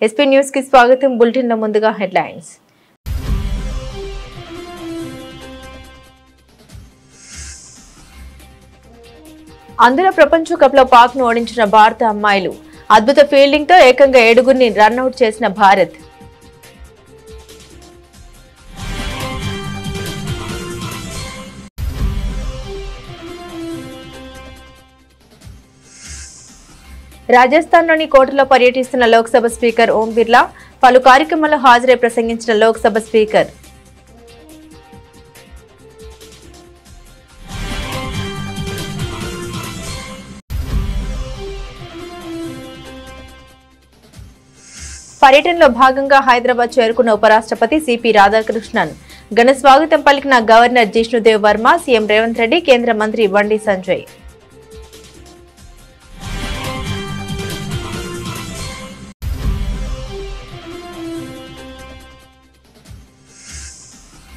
SP news కి స్వాగతం. Bulletin లో ముందుగా హెడ్లైన్స్. అందులో ప్రపంచ కప్ లో పాక్ ను ఓడించిన భారత అమ్మాయిలు. అద్భుత ఫీల్డింగ్ తో ఏకంగా 7గురిని రన్అట్ చేసిన భారత్. రాజస్థాన్లోని కోటలో పర్యటిస్తున్న లోక్సభ స్పీకర్ ఓం బిర్లా. పలు కార్యక్రమాల్లో హాజరై ప్రసంగించిన లోక్సభ స్పీకర్. పర్యటనలో భాగంగా హైదరాబాద్ చేరుకున్న ఉపరాష్ట్రపతి సిపి రాధాకృష్ణన్. ఘన స్వాగతం పలికిన గవర్నర్ జిష్ణుదేవ్ వర్మ, సీఎం రేవంత్ రెడ్డి, కేంద్ర మంత్రి బండి సంజయ్.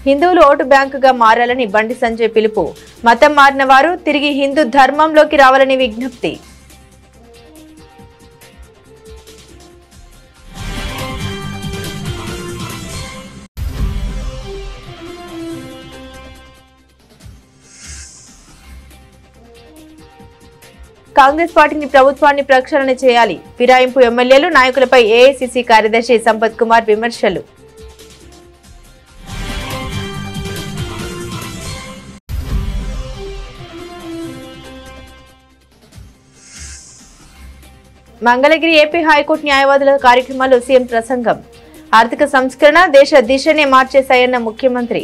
హిందువులు ఓటు బ్యాంకుగా మారాలని బండి సంజయ్ పిలుపు. మతం మారిన వారు తిరిగి హిందూ ధర్మంలోకి రావాలని విజ్ఞప్తి. కాంగ్రెస్ పార్టీని ప్రభుత్వాన్ని ప్రక్షాళన చేయాలి. ఫిరాయింపు ఎమ్మెల్యేలు, నాయకులపై ఏఐసీసీ కార్యదర్శి సంపత్ కుమార్ విమర్శలు. మంగళగిరి ఏపీ హైకోర్టు న్యాయవాదుల కార్యక్రమాలు సీఎం ప్రసంగం. ఆర్థిక సంస్కరణ దేశ దిశనే మార్చేశాయన్న ముఖ్యమంత్రి.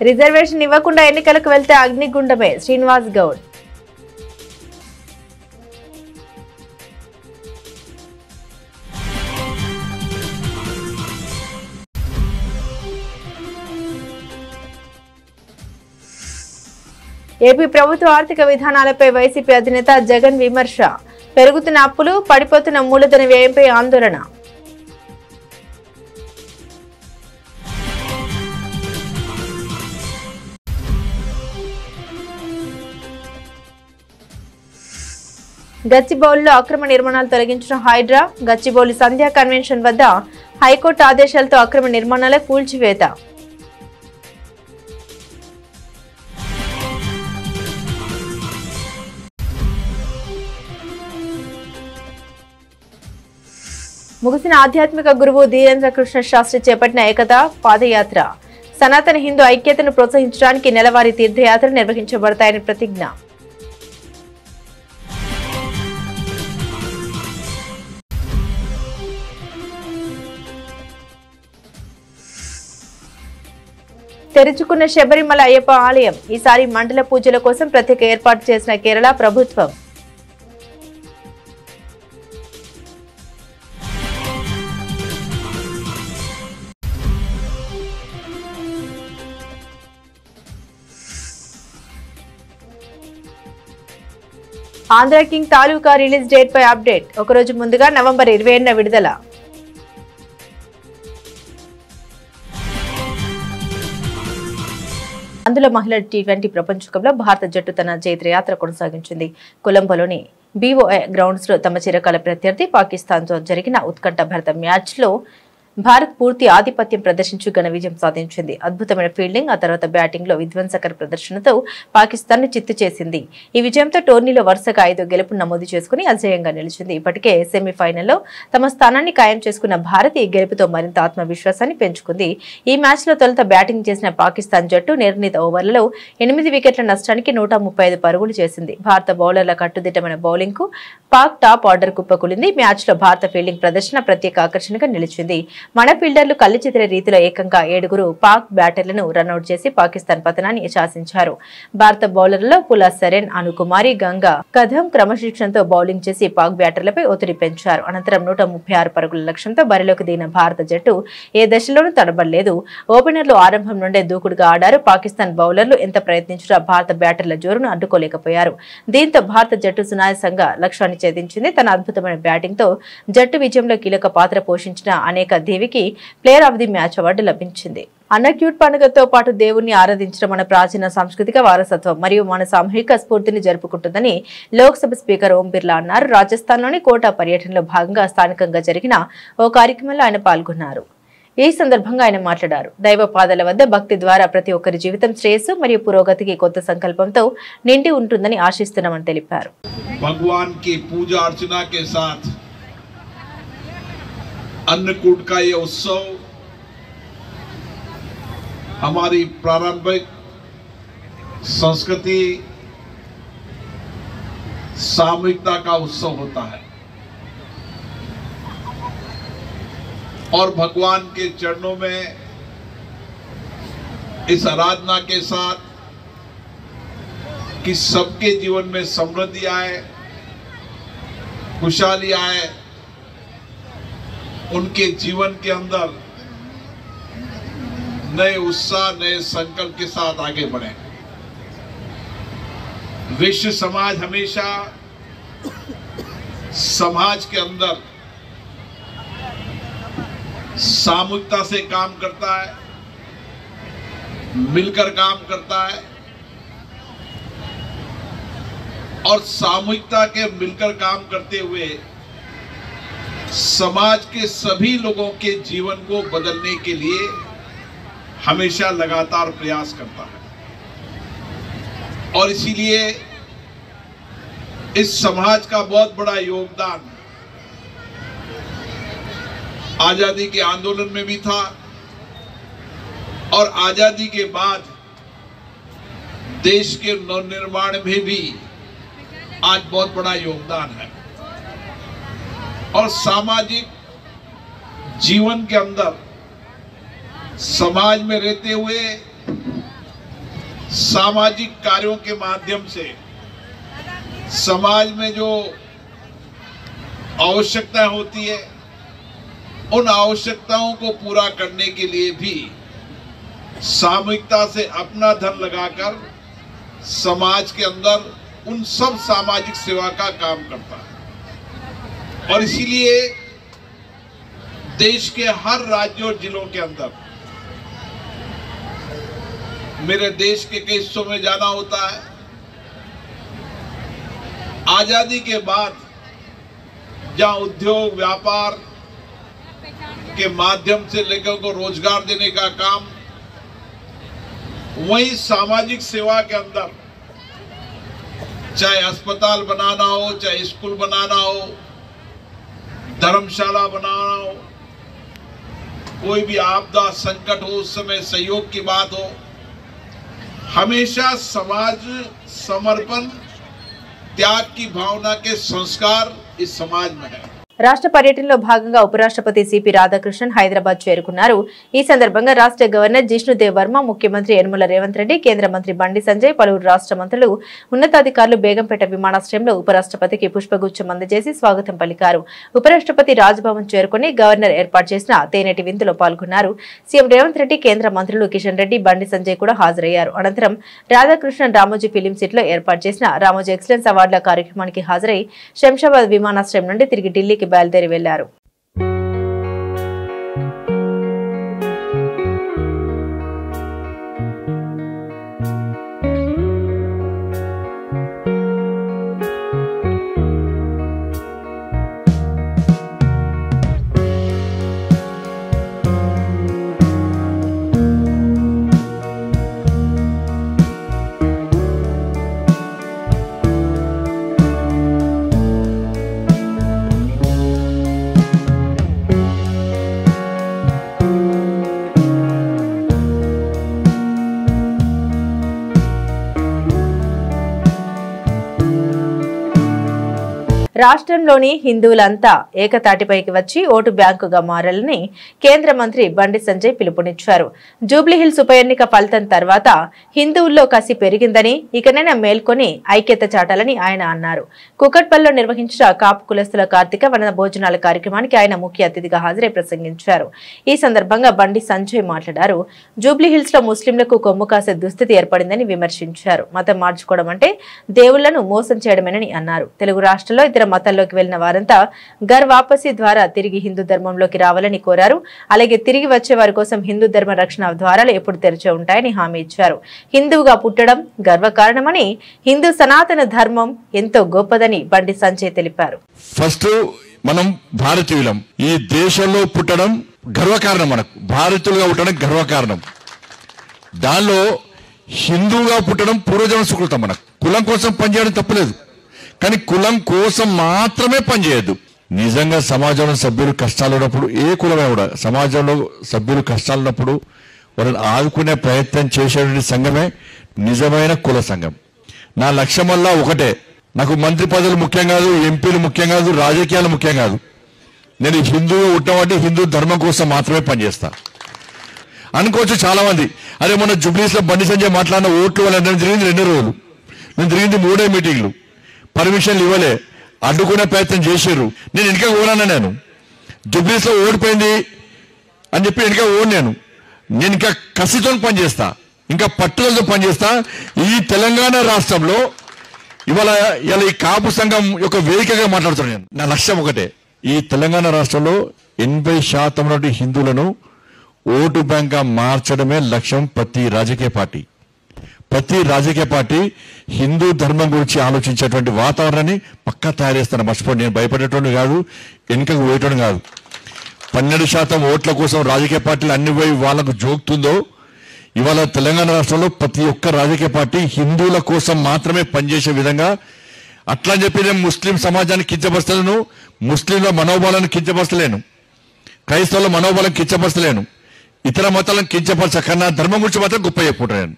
రిజర్వేషన్ ఇవ్వకుండా ఎన్నికలకు వెళ్తే అగ్నిగుండమే శ్రీనివాస్ గౌడ్. ఏపీ ప్రభుత్వ ఆర్థిక విధానాలపై వైసీపీ అధినేత జగన్ విమర్శ. పెరుగుతున్న అప్పులు, పడిపోతున్న మూలధన వ్యయంపై ఆందోళన. గచ్చిబౌలిలో అక్రమ నిర్మాణాలు తొలగించిన హైడ్రా. గచ్చిబౌలి సంధ్యా కన్వెన్షన్ వద్ద హైకోర్టు ఆదేశాలతో అక్రమ నిర్మాణాల కూల్చివేత. ముగిసిన ఆధ్యాత్మిక గురువు ధీరేంద్ర కృష్ణ శాస్త్రి చేపట్టిన ఏకతా పాదయాత్ర. సనాతన హిందూ ఐక్యతను ప్రోత్సహించడానికి నెలవారీ తీర్థయాత్ర నిర్వహించబడతాయని ప్రతిజ్ఞ. తెరుచుకున్న శబరిమల అయ్యప్ప ఆలయం. ఈసారి మండల పూజల కోసం ప్రత్యేక ఏర్పాటు చేసిన కేరళ ప్రభుత్వం. ఆంధ్ర కింగ్ తాలూకా రిలీజ్ డేట్ పై అప్డేట్. ఒకరోజు ముందుగా నవంబర్ 27న విడుదల. అందులో మహిళల టీ20 ప్రపంచ కప్లో భారత జట్టు తన జైత్రయాత్ర కొనసాగించింది. కొలంబోలోని BOI గ్రౌండ్స్ లో తమ చిరకాల ప్రత్యర్థి పాకిస్తాన్ తో జరిగిన ఉత్కంఠభరిత మ్యాచ్ లో భారత్ పూర్తి ఆధిపత్యం ప్రదర్శించి ఘన విజయం సాధించింది. అద్భుతమైన ఫీల్డింగ్, ఆ తర్వాత బ్యాటింగ్ లో విధ్వంసకర ప్రదర్శనతో పాకిస్తాన్ ను చిత్తు చేసింది. ఈ విజయంతో టోర్నీలో వరుసగా 5 గెలుపులు నమోదు చేసుకుని అజేయంగా నిలిచింది. ఇప్పటికే సెమీఫైనల్లో తమ స్థానాన్ని ఖాయం చేసుకున్న భారత్ ఈ గెలుపుతో మరింత ఆత్మవిశ్వాసాన్ని పెంచుకుంది. ఈ మ్యాచ్ లో తొలుత బ్యాటింగ్ చేసిన పాకిస్తాన్ జట్టు నిర్ణీత ఓవర్లలో 8 వికెట్ల నష్టానికి 135 పరుగులు చేసింది. భారత బౌలర్ల కట్టుదిట్టమైన బౌలింగ్ కు పాక్ టాప్ ఆర్డర్ కుప్పకూలింది. మ్యాచ్ లో భారత ఫీల్డింగ్ ప్రదర్శన ప్రత్యేక ఆకర్షణగా నిలిచింది. మన ఫీల్డర్లు కళ్లి చెదిరే రీతిలో ఏకంగా 7 పాక్ బ్యాటర్లను రన్అట్ చేసి పాకిస్తాన్ పతనాన్ని శాసించారు. భారత బౌలర్లలో పులా సరెన్, అనుకుమారి, గంగా కథం క్రమశిక్షణతో బౌలింగ్ చేసి పాక్ బ్యాటర్లపై ఒత్తిడి పెంచారు. అనంతరం 136 పరుగుల లక్ష్యంతో బరిలోకి దిగిన భారత జట్టు ఏ దశలోనూ తడబడలేదు. ఓపెనర్లు ఆరంభం నుండే దూకుడుగా ఆడారు. పాకిస్తాన్ బౌలర్లు ఎంత ప్రయత్నించినా భారత బ్యాటర్ల జోరును అడ్డుకోలేకపోయారు. దీంతో భారత జట్టు సునాయాసంగా లక్ష్యాన్ని ఛేదించింది. తన అద్భుతమైన బ్యాటింగ్ తో జట్టు విజయంలో కీలక పాత్ర పోషించిన అనేక దేవికి player of the match award లభించింది. అన్నక్యూట్ పండుగతో పాటు దేవుణ్ణి ఆరాధించడం మన ప్రాచీన సాంస్కృతిక వారసత్వం మరియు మన సామూహిక స్ఫూర్తిని జరుపుకుంటుందని లోక్సభ స్పీకర్ ఓం బిర్లా అన్నారు. రాజస్థాన్లోని కోటా పర్యటనలో భాగంగా స్థానికంగా జరిగిన ఓ కార్యక్రమంలో ఆయన పాల్గొన్నారు. ఈ సందర్భంగా ఆయన మాట్లాడారు. దైవ పాదాల వద్ద భక్తి ద్వారా ప్రతి ఒక్కరి జీవితం శ్రేయస్సు మరియు పురోగతికి కొత్త సంకల్పంతో నిండి ఉంటుందని ఆశిస్తున్నామని తెలిపారు. భగవాన్ की पूजा अर्चना के साथ अन्नकूट का ये उत्सव हमारी प्रारंभिक संस्कृति सामूहिकता का उत्सव होता है और भगवान के चरणों में इस आराधना के साथ कि सबके जीवन में समृद्धि आए, खुशहाली आए, उनके जीवन के अंदर नए उत्साह नए संकल्प के साथ आगे बढ़े। विश्व समाज हमेशा समाज के अंदर सामूहिकता से काम करता है, मिलकर काम करता है और सामूहिकता के मिलकर काम करते हुए समाज के सभी लोगों के जीवन को बदलने के लिए हमेशा लगातार प्रयास करता है और इसीलिए इस समाज का बहुत बड़ा योगदान आजादी के आंदोलन में भी था और आजादी के बाद देश के नवनिर्माण में भी आज बहुत बड़ा योगदान है और सामाजिक जीवन के अंदर समाज में रहते हुए सामाजिक कार्यों के माध्यम से समाज में जो आवश्यकता होती है उन आवश्यकताओं को पूरा करने के लिए भी सामूहिकता से अपना धन लगाकर समाज के अंदर उन सब सामाजिक सेवा का काम करता है और इसीलिए देश के हर राज्य और जिलों के अंदर मेरे देश के कई हिस्सों में जाना होता है। आजादी के बाद जहां उद्योग व्यापार के माध्यम से लोगों को रोजगार देने का काम, वहीं सामाजिक सेवा के अंदर चाहे अस्पताल बनाना हो, चाहे स्कूल बनाना हो, धर्मशाला बनाना हो, कोई भी आपदा संकट हो उस समय सहयोग की बात हो, हमेशा समाज समर्पण त्याग की भावना के संस्कार इस समाज में है। రాష్ట్ర పర్యటనలో భాగంగా ఉపరాష్ట్రపతి సిపి రాధాకృష్ణన్ హైదరాబాద్ చేరుకున్నారు. ఈ సందర్భంగా రాష్ట్ర గవర్నర్ జిష్ణుదేవ్ వర్మ, ముఖ్యమంత్రి యనమల రేవంత్ రెడ్డి, కేంద్ర మంత్రి బండి సంజయ్, పలువురు రాష్ట్ర మంత్రులు, ఉన్నతాధికారులు బేగంపేట విమానాశ్రయంలో ఉపరాష్ట్రపతికి పుష్పగుచ్చం అందజేసి స్వాగతం పలికారు. ఉపరాష్ట్రపతి రాజ్భవన్ చేరుకుని గవర్నర్ ఏర్పాటు చేసిన తేనెటి విందులో పాల్గొన్నారు. సీఎం రేవంత్ రెడ్డి, కేంద్ర మంత్రులు కిషన్ రెడ్డి, బండి సంజయ్ కూడా హాజరయ్యారు. అనంతరం రాధాకృష్ణన్ రామోజీ ఫిలిం సిటీలో ఏర్పాటు చేసిన రామోజీ ఎక్సలెన్స్ అవార్డుల కార్యక్రమానికి హాజరై శంషాబాద్ విమానాశ్రయం నుండి తిరిగి ఢిల్లీకి బయలుదేరి వెళ్లారు. రాష్ట్రంలోని హిందువులంతా ఏకతాటిపైకి వచ్చి ఓటు బ్యాంకుగా మారాలని కేంద్ర మంత్రి బండి సంజయ్ పిలుపునిచ్చారు. జూబ్లీహిల్స్ ఉప ఎన్నిక ఫలితం తర్వాత హిందువుల్లో కసి పెరిగిందని, ఇకనైనా మేల్కొని ఐక్యత చాటాలని ఆయన అన్నారు. కుకట్పల్లిలో నిర్వహించిన కాపు కులస్తుల కార్తీక వన భోజనాల కార్యక్రమానికి ఆయన ముఖ్య అతిథిగా హాజరై ప్రసంగించారు. ఈ సందర్భంగా బండి సంజయ్ మాట్లాడారు. జూబ్లీహిల్స్ లో ముస్లింలకు కొమ్ము కాసే దుస్థితి ఏర్పడిందని విమర్శించారు. మతం మార్చుకోవడం అంటే దేవుళ్లను మోసం చేయడమేనని అన్నారు. తెలుగు రాష్ట్రాల్లో ఇతర ఇతర మతాల్లోకి వెళ్లిన వారంతా ఘర్ వాపసీ ద్వారా తిరిగి హిందూ ధర్మంలోకి రావాలని కోరారు. అలాగే తిరిగి వచ్చే వారి కోసం హిందూ ధర్మ రక్షణ ద్వారాలు ఎప్పుడు తెరిచి ఉంటాయని హామీ ఇచ్చారు. హిందువుగా పుట్టడం గర్వకారణమని, హిందూ సనాతన ధర్మం ఎంతో గొప్పదని బండి సంజయ్ తెలిపారు. ఫస్ట్ మనం భారతీయులం. ఈ దేశంలో పుట్టడం గర్వకారణం. మనకు భారతీయులుగా పుట్టడం గర్వకారణం. దానిలో హిందువుగా పుట్టడం పూర్వజన్మ సుకృతం. మనకు కులం కోసం పనిచేయడం తప్పలేదు, కానీ కులం కోసం మాత్రమే పనిచేయద్దు. నిజంగా సమాజంలో సభ్యులు కష్టాలు ఉన్నప్పుడు, ఏ కులమే కూడా సమాజంలో సభ్యులు కష్టాలు ఉన్నప్పుడు వాళ్ళని ఆదుకునే ప్రయత్నం చేసేటువంటి సంఘమే నిజమైన కుల సంఘం. నా లక్ష్యం వల్ల ఒకటే, నాకు మంత్రి పదవులు ముఖ్యం కాదు, ఎంపీలు ముఖ్యం కాదు, రాజకీయాలు ముఖ్యం కాదు. నేను హిందువుగా ఉండబట్టి హిందూ ధర్మం కోసం మాత్రమే పనిచేస్తా. అనుకోవచ్చు చాలా మంది, అరే మొన్న జుబ్లీస్ లో బండి సంజయ్ మాట్లాడిన ఓట్లు వల్ల జరిగింది 2 రోజులు, నేను జరిగింది 3 మీటింగ్లు, పర్మిషన్లు ఇవ్వలే, అడ్డుకునే ప్రయత్నం చేశారు. నేను వెనుక ఓనాను. నేను జుబ్లీస్ లో ఓడిపోయింది అని చెప్పి వెనుక నేను ఇంకా కసితో పనిచేస్తా, ఇంకా పట్టుదలతో పనిచేస్తా. ఈ తెలంగాణ రాష్ట్రంలో ఇవాళ ఈ కాపు సంఘం యొక్క వేదికగా మాట్లాడుతున్నాను. నేను నా లక్ష్యం ఒకటే, ఈ తెలంగాణ రాష్ట్రంలో 80% హిందువులను ఓటు బ్యాంక్ మార్చడమే లక్ష్యం. ప్రతి రాజకీయ పార్టీ హిందూ ధర్మం గురించి ఆలోచించేటువంటి వాతావరణాన్ని పక్కా తయారు చేస్తాను. మర్చిపోండి, నేను భయపడేటోడు కాదు, వెనుకకు పోయేటోడు కాదు. 12% ఓట్ల కోసం రాజకీయ పార్టీలు అన్ని పోయి వాళ్ళకు జోగుతుందో, ఇవాళ తెలంగాణ రాష్ట్రంలో ప్రతి ఒక్క రాజకీయ పార్టీ హిందువుల కోసం మాత్రమే పనిచేసే విధంగా. అట్లా అని చెప్పి నేను ముస్లిం సమాజాన్ని కించపరచలేను, ముస్లింల మనోబలాన్ని కించపరచలేను, క్రైస్తవుల మనోబలం కించపరచలేను, ఇతర మతాలను కించపరచకన్నా ధర్మం గురించి మాత్రం గొప్ప చెప్పుకుంటాను.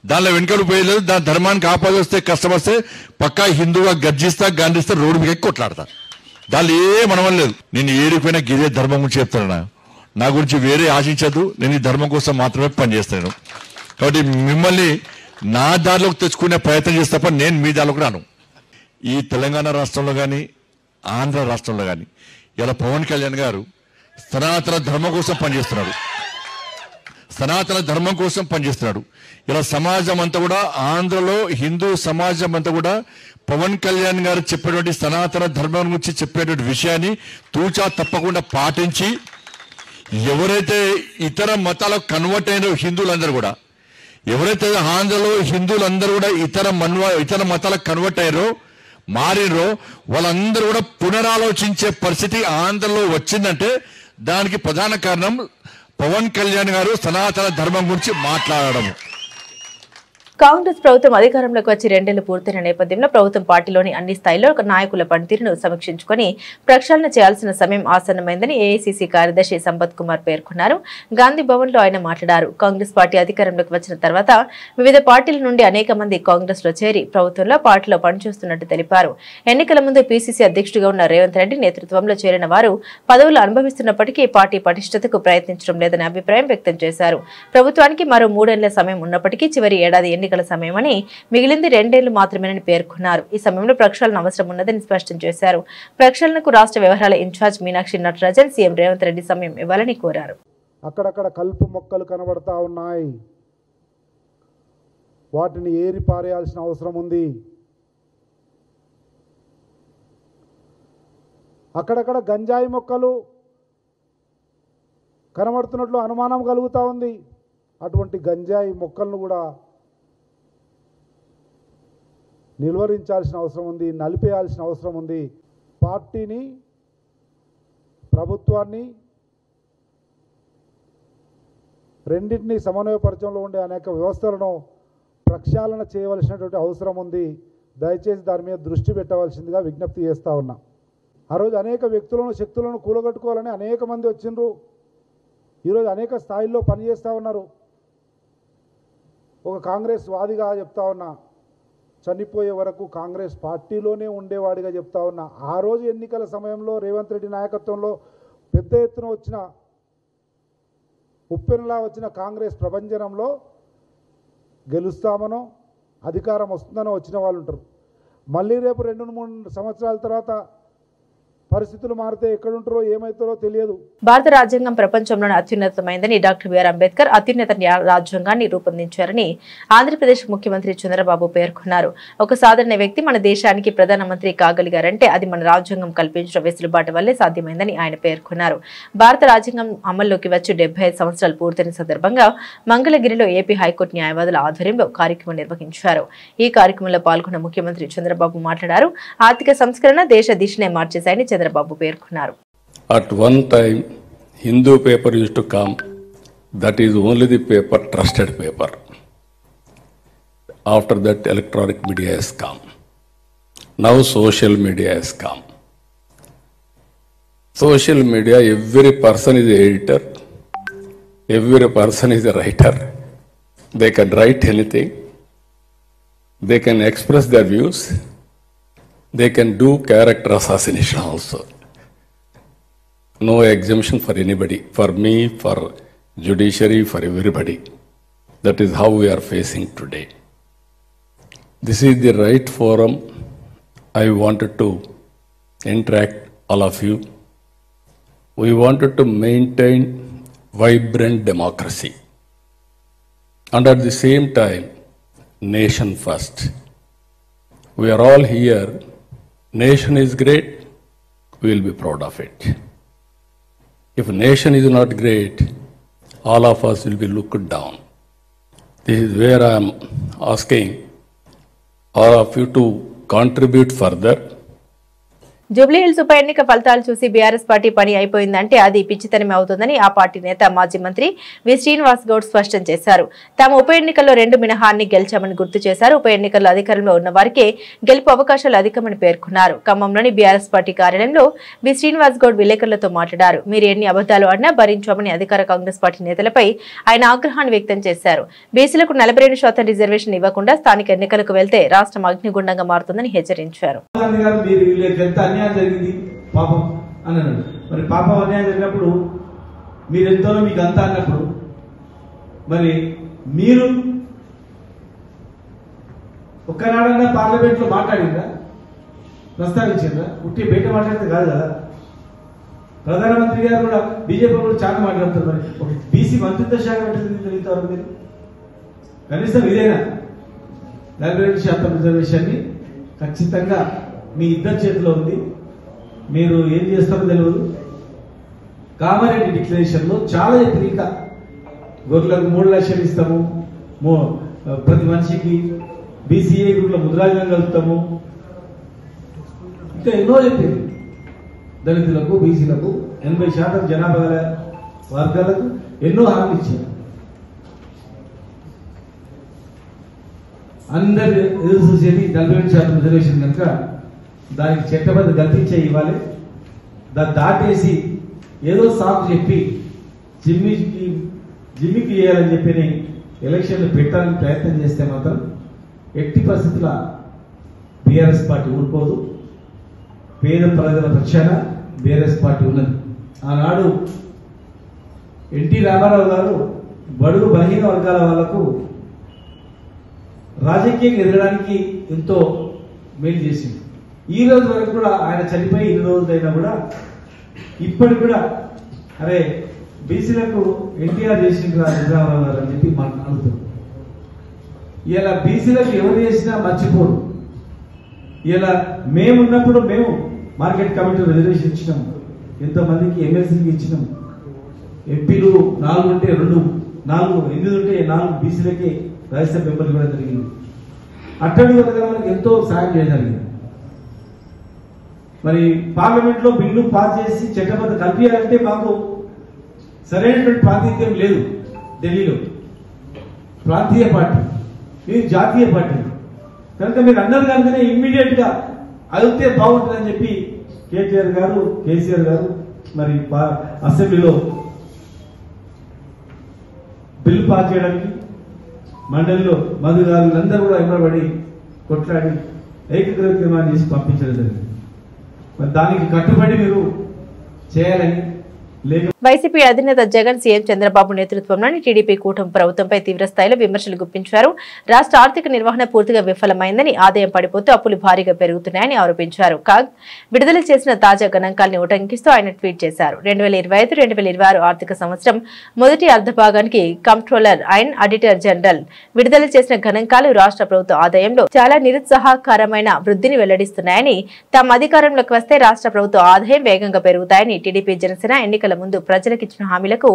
దానిలో వెనుకలు పోయలేదు. దాని ధర్మానికి ఆపదొస్తే కష్టపడితే పక్కా హిందువుగా గర్జిస్తా, గాంధిస్తా, రోడ్డు మీద కొట్లాడతా. దానిలో ఏ మనవం లేదు. నేను ఏడిపోయినా గిదే ధర్మం గురించి చెప్తాను. నా గురించి వేరే ఆశించదు. నేను ఈ ధర్మం కోసం మాత్రమే పనిచేస్తాను. కాబట్టి మిమ్మల్ని నా దారిలోకి తెచ్చుకునే ప్రయత్నం చేస్తే తప్ప నేను మీ దారిలోకి రాను. ఈ తెలంగాణ రాష్ట్రంలో కానీ ఆంధ్ర రాష్ట్రంలో కానీ ఇలా పవన్ కళ్యాణ్ గారు సనాతన ధర్మం కోసం పనిచేస్తున్నాడు. ఇలా సమాజం అంతా కూడా, ఆంధ్రలో హిందూ సమాజం అంతా కూడా పవన్ కళ్యాణ్ గారు చెప్పేటువంటి సనాతన ధర్మం గురించి చెప్పేటువంటి విషయాన్ని తూచా తప్పకుండా పాటించి, ఎవరైతే ఇతర మతాలకు కన్వర్ట్ అయిన హిందువులందరూ కూడా, ఎవరైతే ఆంధ్రలో హిందువులందరూ కూడా ఇతర మతాలకు కన్వర్ట్ అయ్యారో, మారినరో, వాళ్ళందరూ కూడా పునరాలోచించే పరిస్థితి ఆంధ్రలో వచ్చిందంటే దానికి ప్రధాన కారణం పవన్ కళ్యాణ్ గారు సనాతన ధర్మం గురించి మాట్లాడడం. కాంగ్రెస్ ప్రభుత్వం అధికారంలోకి వచ్చి 2 ఏళ్లు పూర్తయిన నేపథ్యంలో ప్రభుత్వం పార్టీలోని అన్ని స్థాయిల్లో నాయకుల పనితీరును సమీక్షించుకుని ప్రక్షాళన చేయాల్సిన సమయం ఆసన్నమైందని ఏఐసీసీ కార్యదర్శి సంపత్ కుమార్ పేర్కొన్నారు. గాంధీ భవన్ లో ఆయన మాట్లాడారు. కాంగ్రెస్ పార్టీ అధికారంలోకి వచ్చిన తర్వాత వివిధ పార్టీల నుండి అనేక మంది కాంగ్రెస్ లో చేరి ప్రభుత్వంలో పార్టీలో పనిచేస్తున్నట్టు తెలిపారు. ఎన్నికల ముందు పీసీసీ అధ్యక్షుడిగా ఉన్న రేవంత్ రెడ్డి నేతృత్వంలో చేరిన వారు పదవులు అనుభవిస్తున్నప్పటికీ పార్టీ పటిష్టతకు ప్రయత్నించడం లేదని అభిప్రాయం వ్యక్తం చేశారు. ప్రభుత్వానికి మరో 3 ఏళ్ల సమయం ఉన్నప్పటికీ చివరి ఏడాది ఎన్నికల సమయమని, మిగిలింది 2 ఏళ్లు మాత్రమేనని పేర్కొన్నారు. ఈ సమయంలో ప్రక్షాళన అవసరం ఉన్నదని స్పష్టం చేశారు. ప్రక్షాళనకు రాష్ట్ర వ్యవహారాల ఇన్ఛార్జ్ మీనాక్షి నటరాజన్ సీఎం రేవంత్ రెడ్డి సమయం ఇవ్వాలని కోరారు. అక్కడక్కడ కలుపు మొక్కలు కనబడతా ఉన్నాయి, వాటిని ఏరి పారేయాల్సిన అవసరం ఉంది. అక్కడక్కడ గంజాయి మొక్కలు కనబడుతున్నట్లు అనుమానం కలుగుతూ ఉంది. అటువంటి గంజాయి మొక్కలను కూడా నిలువరించాల్సిన అవసరం ఉంది, నలిపేయాల్సిన అవసరం ఉంది. పార్టీని, ప్రభుత్వాన్ని రెండింటినీ సమన్వయపరచడంలో ఉండే అనేక వ్యవస్థలను ప్రక్షాళన చేయవలసినటువంటి అవసరం ఉంది. దయచేసి దాని మీద దృష్టి పెట్టవలసిందిగా విజ్ఞప్తి చేస్తూ ఉన్నా. ఆ రోజు అనేక వ్యక్తులను, శక్తులను కూలగట్టుకోవాలని అనేక మంది వచ్చిండ్రు. ఈరోజు అనేక స్థాయిల్లో పనిచేస్తూ ఉన్నారు. ఒక కాంగ్రెస్ వాదిగా చెప్తా ఉన్నా, చనిపోయే వరకు కాంగ్రెస్ పార్టీలోనే ఉండేవాడిగా చెప్తా ఉన్నా. ఆ రోజు ఎన్నికల సమయంలో రేవంత్ రెడ్డి నాయకత్వంలో పెద్ద ఎత్తున వచ్చిన, ఉప్పెనలా వచ్చిన కాంగ్రెస్ ప్రభంజనంలో గెలుస్తామనో అధికారం వస్తుందనో వచ్చిన వాళ్ళు ఉంటారు. మళ్ళీ రేపు 2-3 సంవత్సరాల తర్వాత పరిస్థితులు మారితే ఎక్కడుంటారో ఏమవుతారో తెలియదు. భారత రాజ్యాంగం ప్రపంచంలోనే అత్యున్నతమైందని డాక్టర్ బిఆర్ అంబేద్కర్ అత్యున్నత రాజ్యాంగాన్ని రూపొందించారని ఆంధ్రప్రదేశ్ ముఖ్యమంత్రి చంద్రబాబు పేర్కొన్నారు. ఒక సాధారణ వ్యక్తి మన దేశానికి ప్రధానమంత్రి కాగలిగారంటే అది మన రాజ్యాంగం కల్పించిన వెసులుబాటు వల్లే సాధ్యమైందని ఆయన పేర్కొన్నారు. భారత రాజ్యాంగం అమల్లోకి వచ్చి 75 సంవత్సరాలు పూర్తయిన సందర్భంగా మంగళగిరిలో ఏపీ హైకోర్టు న్యాయవాదుల ఆధ్వర్యంలో కార్యక్రమం నిర్వహించారు. ఈ కార్యక్రమంలో పాల్గొన్న ముఖ్యమంత్రి చంద్రబాబు మాట్లాడారు. ఆర్థిక సంస్కరణ దేశ దిశనే మార్చేశాయని చంద్రబాబు పేర్కొన్నారు. At one time, Hindu paper used to come. That is only the paper, trusted paper. After that, electronic media has come. Now social media has come. Social media, every person is an editor. Every person is a writer. They can write anything. They can express their views. They can do character assassination also. No exemption for anybody, for me, for judiciary, for everybody. That is how we are facing today. This is the right forum. I wanted to interact all of you. We wanted to maintain vibrant democracy. And at the same time, nation first. We are all here. Nation is great, we will be proud of it. If nation is not great, all of us will be looked down. This is where I am asking all of you to contribute further. Jubilee hills ఉప ఎన్నిక ఫలితాలు చూసి BRS party పని అయిపోయిందంటే అది పిచ్చితనమే అవుతుందని ఆ party నేత మాజీ మంత్రి వి శ్రీనివాస్ గౌడ్ స్పష్టం చేశారు. తాము ఉప ఎన్నికల్లో 2 మినహాన్ని గెలిచామని గుర్తు చేశారు. ఉప ఎన్నికల్లో అధికారంలో ఉన్న వారికే గెలుపు అవకాశాలు అధికమని పేర్కొన్నారు. ఖమ్మంలోని బీఆర్ఎస్ పార్టీ కార్యాలయంలో వి శ్రీనివాస్ గౌడ్ విలేకరులతో మాట్లాడారు. మీరు ఎన్ని అబద్దాలు ఆడినా భరించామని అధికార కాంగ్రెస్ పార్టీ నేతలపై ఆయన ఆగ్రహాన్ని వ్యక్తం చేశారు. బీసీలకు 42% రిజర్వేషన్ ఇవ్వకుండా స్థానిక ఎన్నికలకు వెళ్తే రాష్ట్రం అగ్నిగుండంగా మారుతుందని హెచ్చరించారు. అన్యాయం జరిగింది పాపం అన్నాడు. మరి పాపం అన్యాయం జరిగినప్పుడు మీరెంతలో మీకు అంతా అన్నప్పుడు మరి మీరు ఒక్కనాడన్నా పార్లమెంట్ లో మాట్లాడిందా, ప్రస్తావించిందా? ఉట్టి బయట మాట్లాడితే కాదు కదా. ప్రధానమంత్రి గారు కూడా బీజేపీ కూడా చాలా మాట్లాడుతారు. మరి ఒక బీసీ మంత్రిత్వ శాఖ తెలియతారు మీరు కనీసం ఇదేనా 42% రిజర్వేషన్ని ఖచ్చితంగా మీ ఇద్దరి చేతిలో ఉంది. మీరు ఏం చేస్తారో తెలియదు. కామారెడ్డి డిక్లరేషన్ లో చాలా చెప్పిన గొర్రెలకు 3 లక్షలు ఇస్తాము, ప్రతి మనిషికి బీసీఏ గ్రూప్ లో ముద్రాజనం కలుపుతాము, ఇంకా ఎన్నో చెప్పింది. దళితులకు, బీసీలకు 80% జనాభా గల వర్గాలకు ఎన్నో హామీ ఇచ్చారు. అందరు ఎదురు చూసేది 42% రిజర్వేషన్ కనుక దానికి చట్టబద్ధ కల్పించే ఇవ్వాలి. దాన్ని దాటేసి ఏదో సాకు చెప్పి జిమ్మికి చేయాలని చెప్పి ఎలక్షన్లు పెట్టాలని ప్రయత్నం చేస్తే మాత్రం ఎట్టి పరిస్థితుల బీఆర్ఎస్ పార్టీ ఊరుకోదు. పేద ప్రజల పక్షాన బీఆర్ఎస్ పార్టీ ఉన్నది. ఆనాడు ఎన్టీ రామారావు గారు బడుగు బలహీన వర్గాల వాళ్లకు రాజకీయంగా ఎదగడానికి ఎంతో మేలు చేసింది. ఈ రోజు వరకు కూడా ఆయన చనిపోయి 2 రోజులైనా కూడా ఇప్పటికి కూడా అరే బీసీలకు ఎన్టీఆర్ చేసిండ్రు రామారావు గారు అని చెప్పి మనం అనుకుంటాం. ఇలా బీసీలకు ఎవరు చేసినా మర్చిపోరు. ఇలా మేమున్నప్పుడు మేము మార్కెట్ కమిటీ రిజర్వేషన్ ఇచ్చినాం, ఎంతమందికి ఎమ్మెల్సీకి ఇచ్చినాం. ఎంపీలు 4 ఉంటే 2, 4 8 ఉంటే 4 బీసీలకే రాజ్యసభ మెంబర్లు కూడా జరిగింది. అట్టడి వర్గాలకు ఎంతో సాయం చేయడం జరిగింది. మరి పార్లమెంట్ లో బిల్లు పాస్ చేసి చట్టబద్ధ కల్పించాలంటే మాకు సరైనటువంటి ప్రాతినిధ్యం లేదు. ఢిల్లీలో ప్రాంతీయ పార్టీ, ఇది జాతీయ పార్టీ కనుక మీరు అన్నారు కనుకనే ఇమ్మీడియట్ గా అదితే బాగుంటుందని చెప్పి కేటీఆర్ గారు, కేసీఆర్ గారు మరి అసెంబ్లీలో బిల్లు పాస్ చేయడానికి మండలిలో మధు గారు వీళ్ళందరూ కూడా ఎంబడి కొట్లాడి ఏకగ్రీవ తీర్మానం చేసి పంపించడం జరిగింది. మరి దానికి కట్టుబడి మీరు చేయాలని వైసీపీ అధినేత జగన్ సీఎం చంద్రబాబు నేతృత్వంలోని టీడీపీ కూటమి ప్రభుత్వంపై తీవ్ర స్థాయిలో విమర్శలు గుప్పించారు. రాష్ట్ర ఆర్థిక నిర్వహణ పూర్తిగా విఫలమైందని, ఆదాయం పడిపోతూ అప్పులు భారీగా పెరుగుతున్నాయని ఆరోపించారు. కాగ్ విడుదల చేసిన తాజా గణాంకాలను ఉటంకిస్తూ ఆయన ట్వీట్ చేశారు. 2025-2026 ఆర్థిక సంవత్సరం మొదటి అర్ధభాగానికి కంప్ట్రోలర్ అండ్ ఆడిటర్ జనరల్ విడుదల చేసిన గణాంకాలు రాష్ట్ర ప్రభుత్వ ఆదాయంలో చాలా నిరుత్సాహకరమైన వృద్ధిని వెల్లడిస్తున్నాయని, తాము అధికారంలోకి వస్తే రాష్ట్ర ప్రభుత్వ ఆదాయం వేగంగా పెరుగుతాయని, టీడీపీ జనసేన ఎన్నికల ముందు ప్రజలకు ఇచ్చిన హామీలకు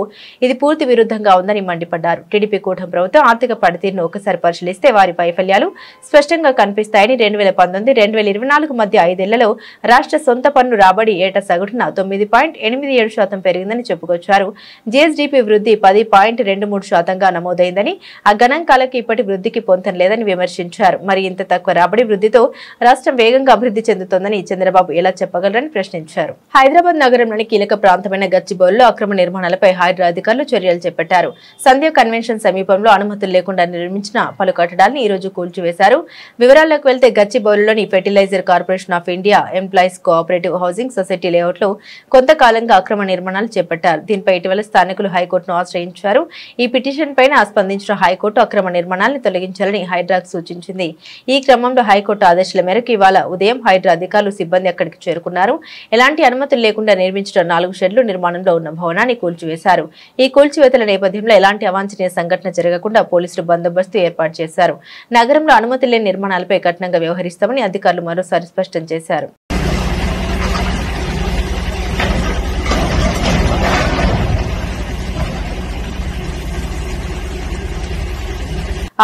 ఇది పూర్తి విరుద్ధంగా ఉందని మండిపడ్డారు. టీడీపీ కూటమి ప్రభుత్వం ఆర్థిక పనితీరును ఒకసారి పరిశీలిస్తే వారి వైఫల్యాలు స్పష్టంగా కనిపిస్తాయని, 2019-2024 మధ్య 5 ఏళ్లలో రాష్ట్ర సొంత పన్ను రాబడి ఏటా సగటున 9.87% పెరిగిందని చెప్పుకొచ్చారు. జీఎస్డీపీ వృద్ధి 10.23%గా నమోదైందని, ఆ గణాంకాలకు ఇప్పటి వృద్ధికి పొంతం లేదని విమర్శించారు. మరి ఇంత తక్కువ రాబడి వృద్ధితో రాష్ట్రం వేగంగా అభివృద్ధి చెందుతోందని చంద్రబాబు ఎలా చెప్పగలరని ప్రశ్నించారు. హైదరాబాద్ నగరంలోని కీలక ప్రాంతమైన గచ్చిబౌలిలో అక్రమ నిర్మాణాలపై హైడ్రా అధికారులు చర్యలు చేపట్టారు. సంధ్య కన్వెన్షన్ సమీపంలో అనుమతులు లేకుండా నిర్మించిన పలు కట్టడాలను ఈ రోజు కూల్చివేశారు. వివరాల్లోకి వెళ్తే గచ్చిబౌలిలోని fertilizer corporation of India employees cooperative housing society layout లో కొంతకాలంగా అక్రమ నిర్మాణాలు చేపట్టారు. దీనిపై ఇటీవల స్థానికులు హైకోర్టును ఆశ్రయించారు. ఈ పిటిషన్ పైన స్పందించిన హైకోర్టు అక్రమ నిర్మాణాలను తొలగించాలని హైడ్రాకు సూచించింది. ఈ క్రమంలో హైకోర్టు ఆదేశాల మేరకు ఇవాళ ఉదయం హైడ్రా అధికారులు సిబ్బంది అక్కడికి చేరుకున్నారు. ఎలాంటి అనుమతులు లేకుండా నిర్మించిన 4 షెడ్లు నిర్మాణంలో ఉన్న భవనాన్ని కూల్చివేశారు. ఈ కూల్చివేతల నేపథ్యంలో ఎలాంటి అవాంఛనీయ సంఘటన జరగకుండా పోలీసులు బందోబస్తు ఏర్పాటు చేశారు. నగరంలో అనుమతి లేని నిర్మాణాలపై కఠినంగా వ్యవహరిస్తామని అధికారులు మరోసారి స్పష్టం చేశారు.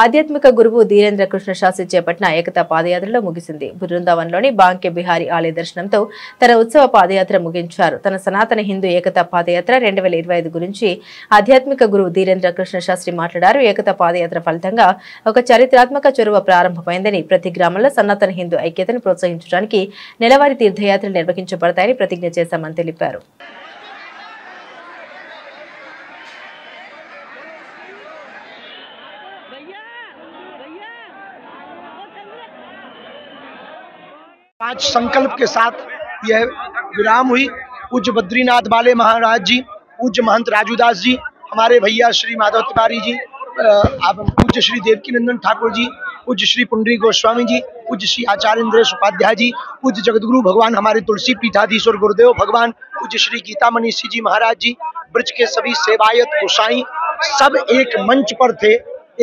ఆధ్యాత్మిక గురువు ధీరేంద్ర కృష్ణ శాస్త్రి చేపట్టిన ఏకతా పాదయాత్రలో ముగిసింది. బృందావన్లోని బాంకే బిహారీ ఆలయ దర్శనంతో తన ఉత్సవ పాదయాత్ర ముగించారు. తన సనాతన హిందూ ఏకతా పాదయాత్ర 2025 గురించి ఆధ్యాత్మిక గురువు ధీరేంద్ర కృష్ణ శాస్త్రి మాట్లాడారు. ఏకతా పాదయాత్ర ఫలితంగా ఒక చారిత్రాత్మక చొరవ ప్రారంభమైందని, ప్రతి గ్రామంలో సనాతన హిందూ ఐక్యతను ప్రోత్సహించడానికి నెలవారీ తీర్థయాత్రలు నిర్వహించబడతాయని ప్రతిజ్ఞ చేశామని తెలిపారు. पांच संकल्प के साथ यह विराम हुई। पूज्य बद्रीनाथ बाले महाराज जी, पूज्य महंत राजूदास जी, हमारे भैया श्री माधव तिवारी जी, पूज्य श्री देवकी नंदन ठाकुर जी, पूज्य श्री पुंडरी गोस्वामी जी, पूज्य श्री आचार्य इंद्रेश उपाध्याय जी, पूज्य जगतगुरु भगवान हमारे तुलसी पीठाधीश्वर गुरुदेव भगवान, पूज्य श्री गीता मनीषी जी महाराज जी, ब्रज के सभी सेवायत गोसाई सब एक मंच पर थे,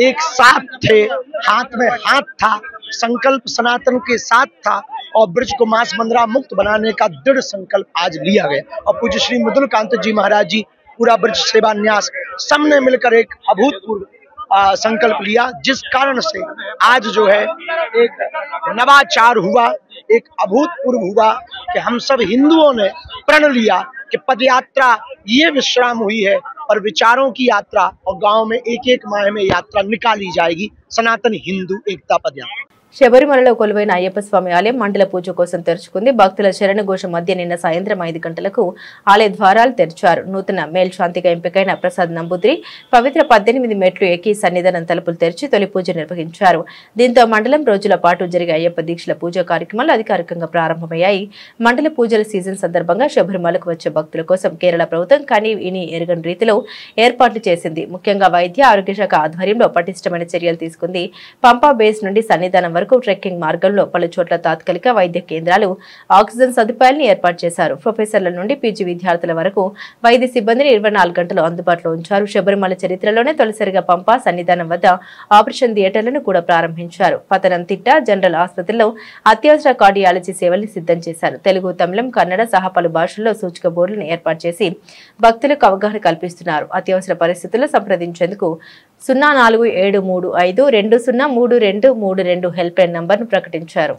एक साथ थे, हाथ में हाथ था, संकल्प सनातन के साथ था और ब्रज को मास बंदरा मुक्त बनाने का दृढ़ संकल्प आज लिया गया। और पूज्य श्री मृदुल कांत जी महाराज जी, पूरा ब्रज सेवा न्यास सबने मिलकर एक अभूतपूर्व संकल्प लिया, जिस कारण से आज जो है एक नवाचार हुआ, एक अभूतपूर्व हुआ कि हम सब हिंदुओं ने प्रण लिया कि पदयात्रा ये विश्राम हुई है और विचारों की यात्रा, और गांव में एक माह में यात्रा निकाली जाएगी, सनातन हिंदू एकता पदयात्रा। శబరిమలలో కొలువైన అయ్యప్ప స్వామి ఆలయం మండల పూజ కోసం తెరుచుకుంది. భక్తుల శరణ ఘోష మధ్య నిన్న సాయంత్రం 5 గంటలకు ఆలయ ద్వారాలు తెరిచారు. నూతన మేల్శాంతిగా ఎంపికైన ప్రసాద్ నంబూద్రి పవిత్ర 18 మెట్లు ఎక్కి సన్నిధానం తలుపులు తెరిచి తొలి పూజ నిర్వహించారు. దీంతో మండలం రోజుల పాటు జరిగే అయ్యప్ప దీక్షల పూజా కార్యక్రమాలు అధికారికంగా ప్రారంభమయ్యాయి. మండల పూజల సీజన్ సందర్భంగా శబరిమలకు వచ్చే భక్తుల కోసం కేరళ ప్రభుత్వం కానీ ఇని ఎరగని రీతిలో ఏర్పాట్లు చేసింది. ముఖ్యంగా వైద్య ఆరోగ్య శాఖ ఆధ్వర్యంలో పటిష్టమైన చర్యలు తీసుకుంది. పంపా బేస్ నుండి సన్నిధానం వరకు ట్రెక్కింగ్ మార్గంలో పలు చోట్ల తాత్కాలిక వైద్య కేంద్రాలు, ఆక్సిజన్ సదుపాయాలను ఏర్పాటు చేశారు. ప్రొఫెసర్ల నుండి పీజీ విద్యార్థుల వరకు వైద్య సిబ్బందిని 24 గంటలు అందుబాటులో ఉంచారు. శబరిమల చరిత్రలోనే తొలిసారిగా పంపా సన్నిధానం వద్ద ఆపరేషన్ థియేటర్లను కూడా ప్రారంభించారు. పతనంతిట్ట జనరల్ ఆసుపత్రిలో అత్యవసర కార్డియాలజీ సేవల్ని సిద్ధం చేశారు. తెలుగు, తమిళం, కన్నడ సహా పలు భాషల్లో సూచిక బోర్డులను ఏర్పాటు చేసి భక్తులకు అవగాహన కల్పిస్తున్నారు. అత్యవసర పరిస్థితుల్లో సంప్రదించేందుకు 0473520332 హెల్ప్ లైన్ నంబర్ను ప్రకటించారు.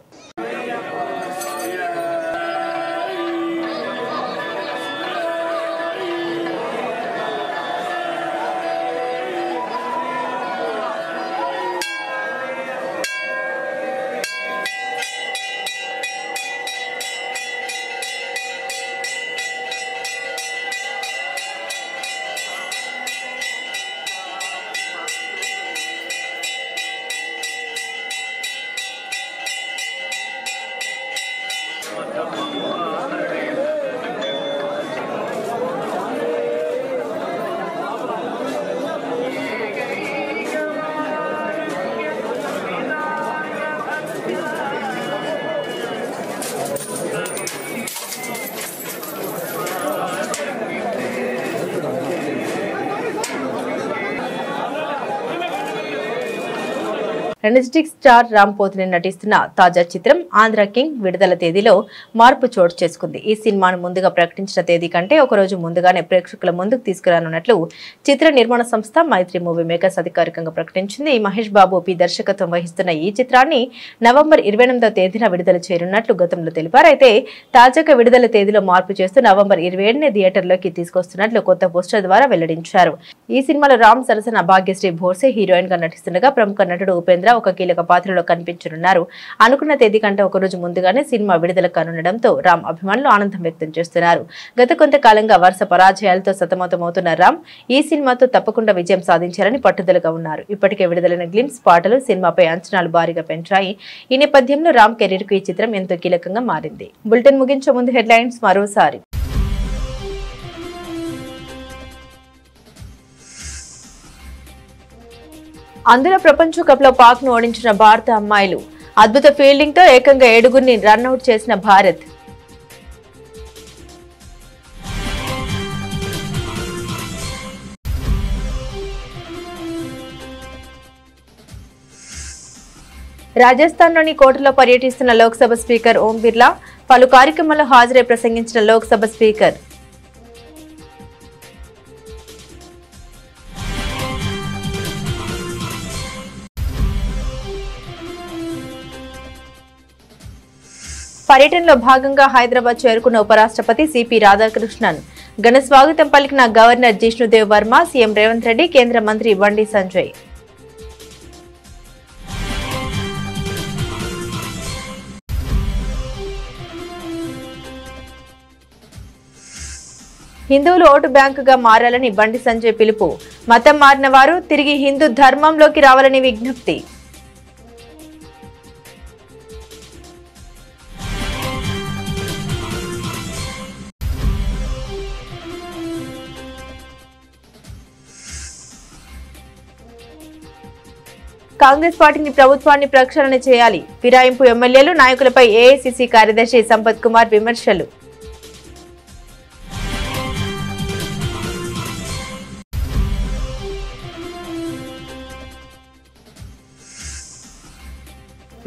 ఎనర్జెటిక్ స్టార్ రామ్ పోతినేని నటిస్తున్న తాజా చిత్రం ఆంధ్ర కింగ్ విడుదల తేదీలో మార్పు చోటు చేసుకుంది. ఈ సినిమాను ముందుగా ప్రకటించిన తేదీ కంటే ఒకరోజు ముందుగానే ప్రేక్షకుల ముందుకు తీసుకురానున్నట్లు చిత్ర నిర్మాణ సంస్థ మైత్రి మూవీ మేకర్స్ అధికారికంగా ప్రకటించింది. మహేష్ బాబు పి దర్శకత్వం వహిస్తున్న ఈ చిత్రాన్ని నవంబర్ 28వ తేదీన విడుదల చేయనున్నట్లు గతంలో తెలిపారు. అయితే తాజాగా విడుదల తేదీలో మార్పు చేస్తూ నవంబర్ 27నే థియేటర్లోకి తీసుకొస్తున్నట్లు కొత్త పోస్టర్ ద్వారా వెల్లడించారు. ఈ సినిమాలో రామ్ సరసన భాగ్యశ్రీ భోర్సే హీరోయిన్ గా నటిస్తుండగా ప్రముఖ నటుడు ఉపేంద్ర ఒక కీలక పాత్రలో కనిపించనున్నారు. అనుకున్న తేదీ కంటే ఒకరోజు ముందుగానే సినిమా విడుదల కానుండడంతో రామ్ అభిమానులు ఆనందం వ్యక్తం చేస్తున్నారు. గత కొంతకాలంగా వరుస పరాజయాలతో సతమతమవుతున్న రామ్ ఈ సినిమాతో తప్పకుండా విజయం సాధించాలని పట్టుదలగా ఉన్నారు. ఇప్పటికే విడుదలైన గ్లిమ్స్ పాటలు సినిమాపై అంచనాలు భారీగా పెంచాయి. ఈ నేపథ్యంలో రామ్ కెరీర్ కు ఈ చిత్రం ఎంతో కీలకంగా మారింది. బులెటిన్ ముగించే ముందు హెడ్లైన్స్ మరోసారి. అందులో ప్రపంచ కప్ లో పాక్ ను ఓడించిన భారత అమ్మాయిలు. అద్భుత ఫీల్డింగ్ తో ఏకంగా 7గురిని రన్అట్ చేసిన భారత్. రాజస్థాన్లోని కోటలో పర్యటిస్తున్న లోక్సభ స్పీకర్ ఓం బిర్లా పలు కార్యక్రమాల్లో హాజరై ప్రసంగించిన లోక్సభ స్పీకర్. పర్యటనలో భాగంగా హైదరాబాద్ చేరుకున్న ఉపరాష్ట్రపతి సిపి రాధాకృష్ణన్ ఘన స్వాగతం పలికిన గవర్నర్ జిష్ణుదేవ్ వర్మ, సీఎం రేవంత్ రెడ్డి, కేంద్ర మంత్రి బండి సంజయ్. హిందువులు ఓటు బ్యాంకుగా మారాలని బండి సంజయ్ పిలుపు. మతం మారిన వారు తిరిగి హిందూ ధర్మంలోకి రావాలని విజ్ఞప్తి. కాంగ్రెస్ పార్టీని ప్రభుత్వాన్ని ప్రక్షాళన చేయాలి. ఫిరాయింపు ఎమ్మెల్యేలు, నాయకులపై ఏఐసీసీ కార్యదర్శి సంపత్ కుమార్ విమర్శలు.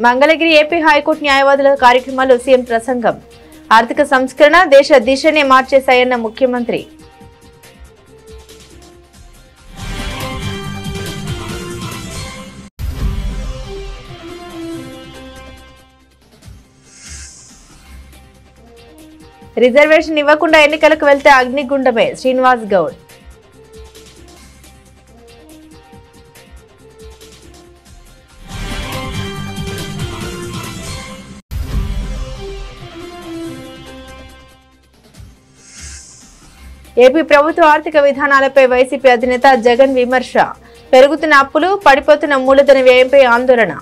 మంగళగిరి ఏపీ హైకోర్టు న్యాయవాదుల కార్యక్రమాల్లో సీఎం ప్రసంగం. ఆర్థిక సంస్కరణ దేశ దిశనే మార్చేశాయన్న ముఖ్యమంత్రి. రిజర్వేషన్ ఇవ్వకుండా ఎన్నికలకు వెళ్తే అగ్నిగుండమే శ్రీనివాస్ గౌడ్. ఏపీ ప్రభుత్వ ఆర్థిక విధానాలపై వైసీపీ అధినేత జగన్ విమర్శ. పెరుగుతున్న అప్పులు, పడిపోతున్న మూలధన వ్యయంపై ఆందోళన.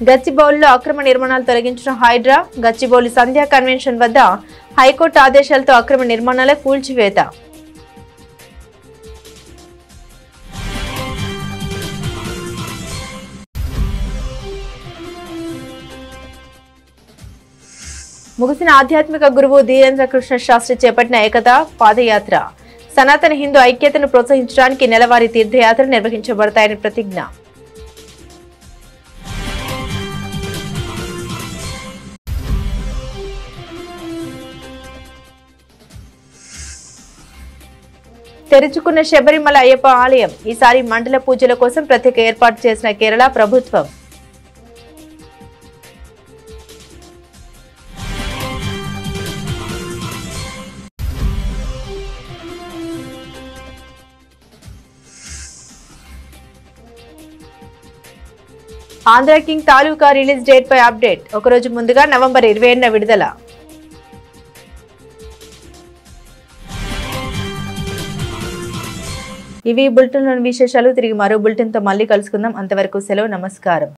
గచ్చిబౌలిలో అక్రమ నిర్మాణాలు తొలగించిన హైడ్రా. గచ్చిబౌలి సంధ్యా కన్వెన్షన్ వద్ద హైకోర్టు ఆదేశాలతో అక్రమ నిర్మాణాల కూల్చివేత. ముగిసిన ఆధ్యాత్మిక గురువు ధీరేంద్ర కృష్ణ శాస్త్రి చేపట్టిన ఏకతా పాదయాత్ర. సనాతన హిందూ ఐక్యతను ప్రోత్సహించడానికి నెలవారీ తీర్థయాత్ర నిర్వహించబడతాయని ప్రతిజ్ఞ. తెరుచుకున్న శబరిమల అయ్యప్ప ఆలయం. ఈసారి మండల పూజల కోసం ప్రత్యేక ఏర్పాటు చేసిన కేరళ ప్రభుత్వం. ఆంధ్ర కింగ్ తాలూకా రిలీజ్ డేట్ పై అప్డేట్. ఒకరోజు ముందుగా నవంబర్ 27న విడుదల. ఇవి బులెటిన్లోని విశేషాలు. తిరిగి మరో బులెటిన్తో మళ్ళీ కలుసుకుందాం. అంతవరకు సెలవు, నమస్కారం.